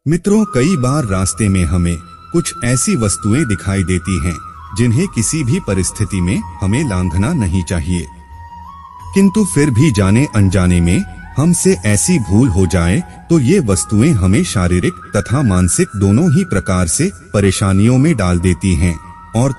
मित्रों, कई बार रास्ते में हमें कुछ ऐसी वस्तुएं दिखाई देती हैं जिन्हें किसी भी परिस्थिति में हमें लांघना नहीं चाहिए, किंतु फिर भी जाने अनजाने में हमसे ऐसी भूल हो जाए तो ये वस्तुएं हमें शारीरिक तथा मानसिक दोनों ही प्रकार से परेशानियों में डाल देती हैं और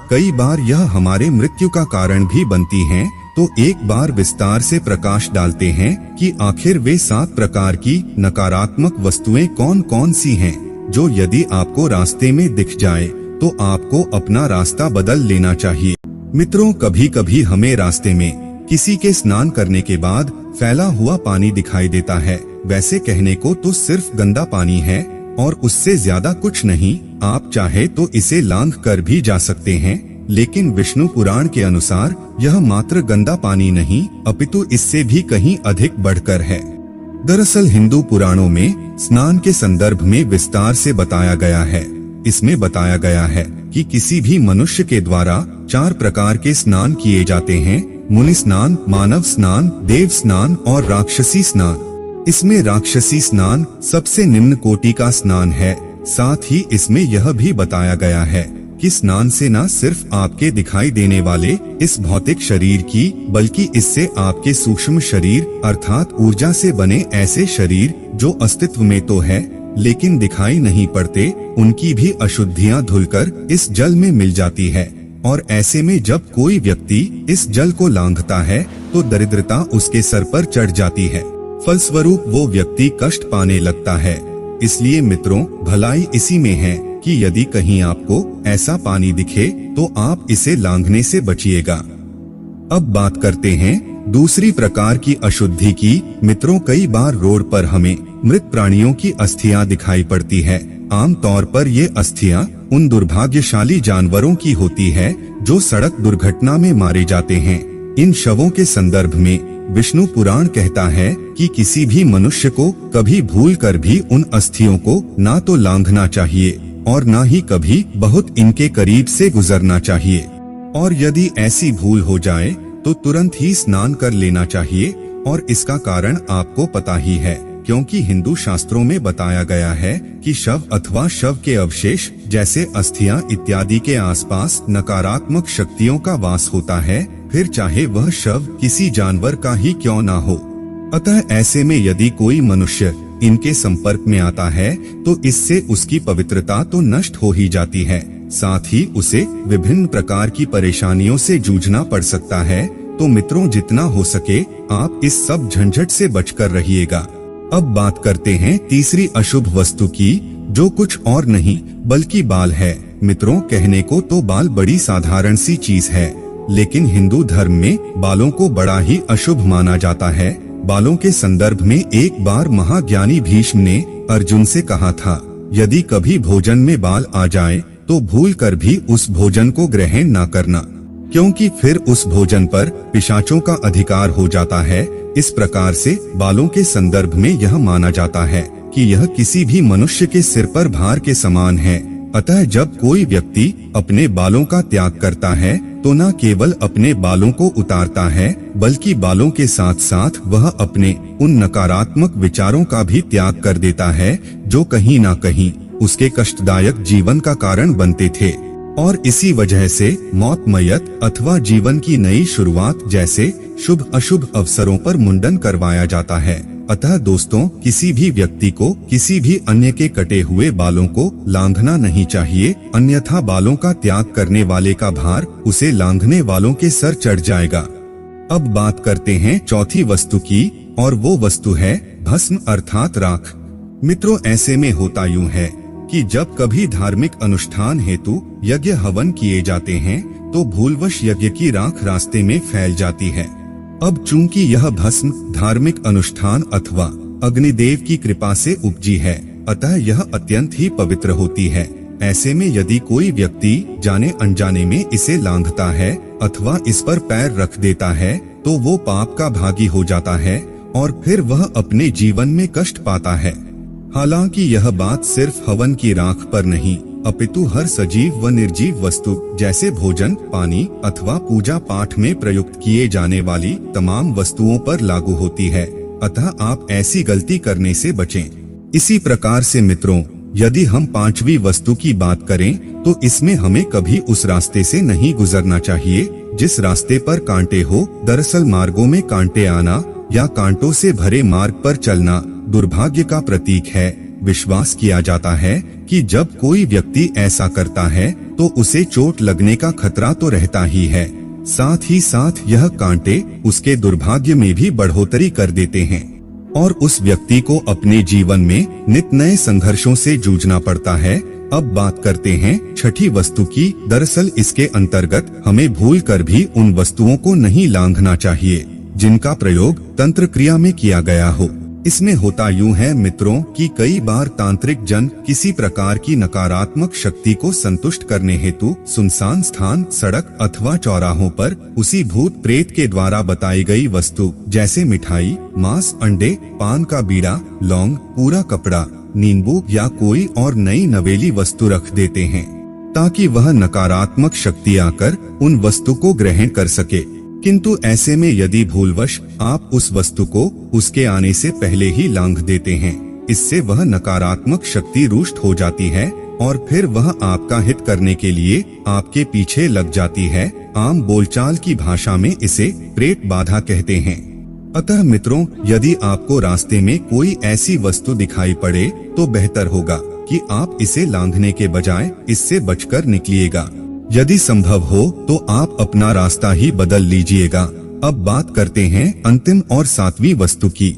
कई बार यह हमारे मृत्यु का कारण भी बनती हैं। तो एक बार विस्तार से प्रकाश डालते हैं कि आखिर वे 7 प्रकार की नकारात्मक वस्तुएं कौन कौन सी हैं, जो यदि आपको रास्ते में दिख जाए तो आपको अपना रास्ता बदल लेना चाहिए। मित्रों, कभी कभी हमें रास्ते में किसी के स्नान करने के बाद फैला हुआ पानी दिखाई देता है। वैसे कहने को तो सिर्फ गंदा पानी है और उससे ज्यादा कुछ नहीं, आप चाहे तो इसे लांघ कर भी जा सकते हैं, लेकिन विष्णु पुराण के अनुसार यह मात्र गंदा पानी नहीं अपितु इससे भी कहीं अधिक बढ़कर है। दरअसल हिंदू पुराणों में स्नान के संदर्भ में विस्तार से बताया गया है। इसमें बताया गया है कि किसी भी मनुष्य के द्वारा 4 प्रकार के स्नान किए जाते हैं: मुनि स्नान, मानव स्नान, देव स्नान और राक्षसी स्नान। इसमें राक्षसी स्नान सबसे निम्न कोटि का स्नान है। साथ ही इसमें यह भी बताया गया है कि स्नान से न सिर्फ आपके दिखाई देने वाले इस भौतिक शरीर की, बल्कि इससे आपके सूक्ष्म शरीर अर्थात ऊर्जा से बने ऐसे शरीर जो अस्तित्व में तो है लेकिन दिखाई नहीं पड़ते, उनकी भी अशुद्धियां धुलकर इस जल में मिल जाती है। और ऐसे में जब कोई व्यक्ति इस जल को लांघता है तो दरिद्रता उसके सर पर चढ़ जाती है, फलस्वरूप वो व्यक्ति कष्ट पाने लगता है। इसलिए मित्रों, भलाई इसी में है कि यदि कहीं आपको ऐसा पानी दिखे तो आप इसे लांघने से बचिएगा। अब बात करते हैं दूसरी प्रकार की अशुद्धि की। मित्रों, कई बार रोड पर हमें मृत प्राणियों की अस्थियां दिखाई पड़ती है। आमतौर पर ये अस्थियां उन दुर्भाग्यशाली जानवरों की होती है जो सड़क दुर्घटना में मारे जाते हैं। इन शवों के संदर्भ में विष्णु पुराण कहता है कि किसी भी मनुष्य को कभी भूल कर भी उन अस्थियों को ना तो लांघना चाहिए और ना ही कभी बहुत इनके करीब से गुजरना चाहिए। और यदि ऐसी भूल हो जाए तो तुरंत ही स्नान कर लेना चाहिए। और इसका कारण आपको पता ही है, क्योंकि हिंदू शास्त्रों में बताया गया है कि शव अथवा शव के अवशेष जैसे अस्थियां इत्यादि के आसपास नकारात्मक शक्तियों का वास होता है, फिर चाहे वह शव किसी जानवर का ही क्यों ना हो। अतः ऐसे में यदि कोई मनुष्य इनके संपर्क में आता है तो इससे उसकी पवित्रता तो नष्ट हो ही जाती है, साथ ही उसे विभिन्न प्रकार की परेशानियों से जूझना पड़ सकता है। तो मित्रों, जितना हो सके आप इस सब झंझट से बचकर रहिएगा। अब बात करते हैं तीसरी अशुभ वस्तु की, जो कुछ और नहीं बल्कि बाल है। मित्रों, कहने को तो बाल बड़ी साधारण सी चीज है, लेकिन हिंदू धर्म में बालों को बड़ा ही अशुभ माना जाता है। बालों के संदर्भ में एक बार महाज्ञानी भीष्म ने अर्जुन से कहा था, यदि कभी भोजन में बाल आ जाए तो भूल कर भी उस भोजन को ग्रहण न करना, क्योंकि फिर उस भोजन पर पिशाचों का अधिकार हो जाता है। इस प्रकार से बालों के संदर्भ में यह माना जाता है कि यह किसी भी मनुष्य के सिर पर भार के समान है। अतः जब कोई व्यक्ति अपने बालों का त्याग करता है तो न केवल अपने बालों को उतारता है, बल्कि बालों के साथ साथ वह अपने उन नकारात्मक विचारों का भी त्याग कर देता है जो कहीं न कहीं उसके कष्टदायक जीवन का कारण बनते थे। और इसी वजह से मौत, मयत अथवा जीवन की नई शुरुआत जैसे शुभ अशुभ अवसरों पर मुंडन करवाया जाता है। अतः दोस्तों, किसी भी व्यक्ति को किसी भी अन्य के कटे हुए बालों को लांघना नहीं चाहिए, अन्यथा बालों का त्याग करने वाले का भार उसे लांघने वालों के सर चढ़ जाएगा। अब बात करते हैं चौथी वस्तु की, और वो वस्तु है भस्म अर्थात राख। मित्रों, ऐसे में होता यूं है कि जब कभी धार्मिक अनुष्ठान हेतु यज्ञ हवन किए जाते हैं तो भूलवश यज्ञ की राख रास्ते में फैल जाती है। अब चूंकि यह भस्म धार्मिक अनुष्ठान अथवा अग्निदेव की कृपा से उपजी है, अतः यह अत्यंत ही पवित्र होती है। ऐसे में यदि कोई व्यक्ति जाने अनजाने में इसे लांघता है अथवा इस पर पैर रख देता है तो वो पाप का भागी हो जाता है और फिर वह अपने जीवन में कष्ट पाता है। हालांकि यह बात सिर्फ हवन की राख पर नहीं अपितु हर सजीव व निर्जीव वस्तु जैसे भोजन, पानी अथवा पूजा पाठ में प्रयुक्त किए जाने वाली तमाम वस्तुओं पर लागू होती है। अतः आप ऐसी गलती करने से बचें। इसी प्रकार से मित्रों, यदि हम पांचवी वस्तु की बात करें तो इसमें हमें कभी उस रास्ते से नहीं गुजरना चाहिए जिस रास्ते पर कांटे हो। दरअसल मार्गों में कांटे आना या कांटों से भरे मार्ग पर चलना दुर्भाग्य का प्रतीक है। विश्वास किया जाता है कि जब कोई व्यक्ति ऐसा करता है तो उसे चोट लगने का खतरा तो रहता ही है, साथ ही साथ यह कांटे उसके दुर्भाग्य में भी बढ़ोतरी कर देते हैं और उस व्यक्ति को अपने जीवन में नित नए संघर्षों से जूझना पड़ता है। अब बात करते हैं छठी वस्तु की। दरअसल इसके अंतर्गत हमें भूल कर भी उन वस्तुओं को नहीं लांघना चाहिए जिनका प्रयोग तंत्र क्रिया में किया गया हो। इसमें होता यूं है मित्रों कि कई बार तांत्रिक जन किसी प्रकार की नकारात्मक शक्ति को संतुष्ट करने हेतु सुनसान स्थान, सड़क अथवा चौराहों पर उसी भूत प्रेत के द्वारा बताई गई वस्तु जैसे मिठाई, मांस, अंडे, पान का बीड़ा, लौंग, पूरा कपड़ा, नींबू या कोई और नई नवेली वस्तु रख देते हैं ताकि वह नकारात्मक शक्ति आकर उन वस्तु को ग्रहण कर सके। किंतु ऐसे में यदि भूलवश आप उस वस्तु को उसके आने से पहले ही लांघ देते हैं, इससे वह नकारात्मक शक्ति रुष्ट हो जाती है और फिर वह आपका हित करने के लिए आपके पीछे लग जाती है। आम बोलचाल की भाषा में इसे प्रेत बाधा कहते हैं। अतः मित्रों, यदि आपको रास्ते में कोई ऐसी वस्तु दिखाई पड़े तो बेहतर होगा कि आप इसे लांघने के बजाय इससे बचकर निकलिएगा। यदि संभव हो तो आप अपना रास्ता ही बदल लीजिएगा। अब बात करते हैं अंतिम और सातवीं वस्तु की।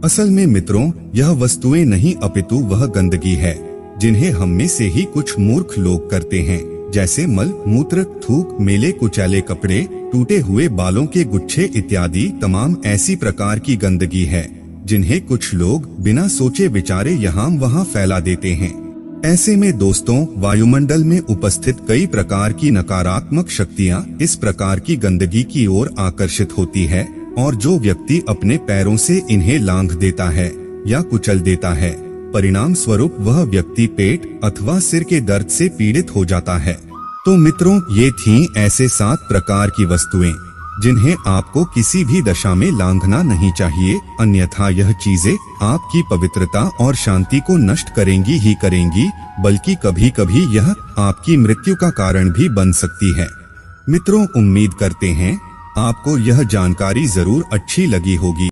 असल में मित्रों, यह वस्तुएं नहीं अपितु वह गंदगी है जिन्हें हम में से ही कुछ मूर्ख लोग करते हैं, जैसे मल मूत्र, थूक, मेले कुचैले कपड़े, टूटे हुए बालों के गुच्छे इत्यादि तमाम ऐसी प्रकार की गंदगी है जिन्हें कुछ लोग बिना सोचे विचारे यहाँ वहाँ फैला देते हैं। ऐसे में दोस्तों, वायुमंडल में उपस्थित कई प्रकार की नकारात्मक शक्तियां इस प्रकार की गंदगी की ओर आकर्षित होती है और जो व्यक्ति अपने पैरों से इन्हें लांघ देता है या कुचल देता है, परिणाम स्वरूप वह व्यक्ति पेट अथवा सिर के दर्द से पीड़ित हो जाता है। तो मित्रों, ये थीं ऐसे 7 प्रकार की वस्तुएं जिन्हें आपको किसी भी दशा में लांघना नहीं चाहिए, अन्यथा यह चीजें आपकी पवित्रता और शांति को नष्ट करेंगी ही करेंगी, बल्कि कभी कभी यह आपकी मृत्यु का कारण भी बन सकती है। मित्रों, उम्मीद करते हैं आपको यह जानकारी जरूर अच्छी लगी होगी।